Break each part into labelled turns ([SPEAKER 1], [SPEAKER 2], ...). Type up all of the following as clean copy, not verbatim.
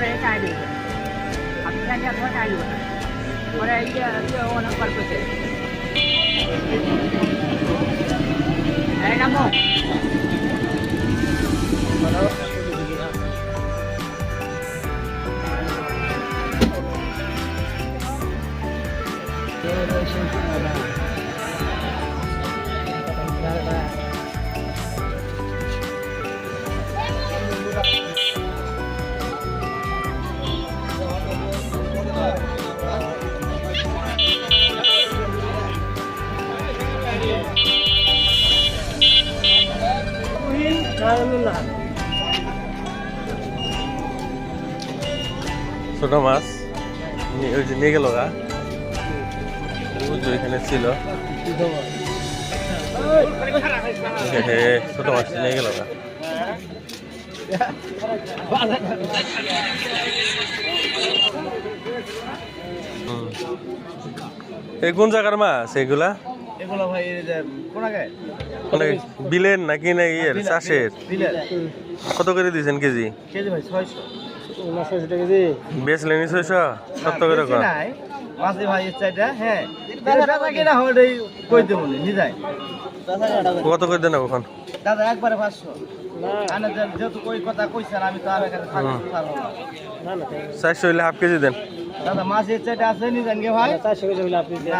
[SPEAKER 1] পরে চাই দিব আপনি চাই আপনার চাই দিব পরে অনেক বার করছে এই নামো
[SPEAKER 2] ছোট মাছ ওই যে নিয়ে গেল গা এখানে ছিল ছোট মাছ নিয়ে গেল গা এই কোন জায়গার মাছ এগুলা
[SPEAKER 3] এগুলো ভাই
[SPEAKER 2] বিলের নাকি না ইয়ের চাষের কত করে দিয়েছেন কেজি
[SPEAKER 3] কেজি ভাই 600
[SPEAKER 2] কেজি বেচলেনি 670 করে কম
[SPEAKER 3] মাছে ভাই চাইটা হ্যাঁ দাদা কিনা হলে কই দেব নি যায়
[SPEAKER 2] কত করে দেন এখন
[SPEAKER 3] দাদা একবারে 500 না আনা যেহেতু কই কথা কইছেন আমি তো আর এখানে থাকতে পারবো না না
[SPEAKER 2] 400 হইলে হাফ কেজি দেন
[SPEAKER 3] দাদা মাছের চাইটা আছে নি জান গে ভাই 400 কেজি হইলে আপনি দেন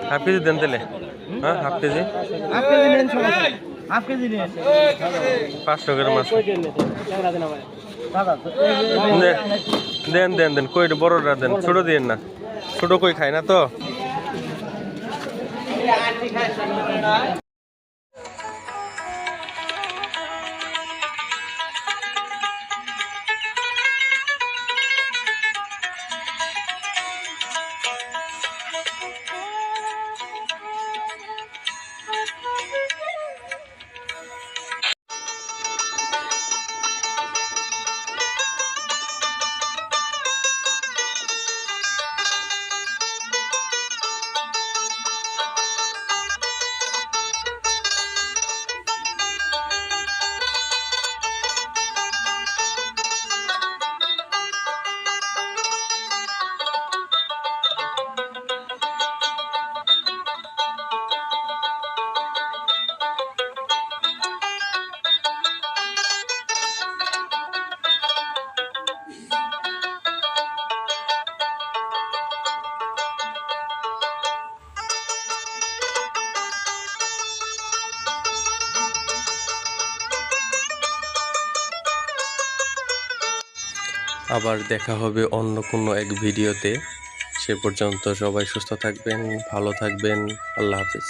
[SPEAKER 2] হাফ কেজি দেন তাহলে হ্যাঁ হাফ কেজি
[SPEAKER 3] নেন হাফ কেজি নেন
[SPEAKER 2] 500 করে মাছ
[SPEAKER 3] দাদা
[SPEAKER 2] দেন দেন দেন কই বড়টা দেন ছোট দিন না ছোট কই খায় না তো আবার দেখা হবে অন্য কোনো এক ভিডিওতে সে পর্যন্ত সবাই সুস্থ থাকবেন ভালো থাকবেন আল্লাহ হাফেজ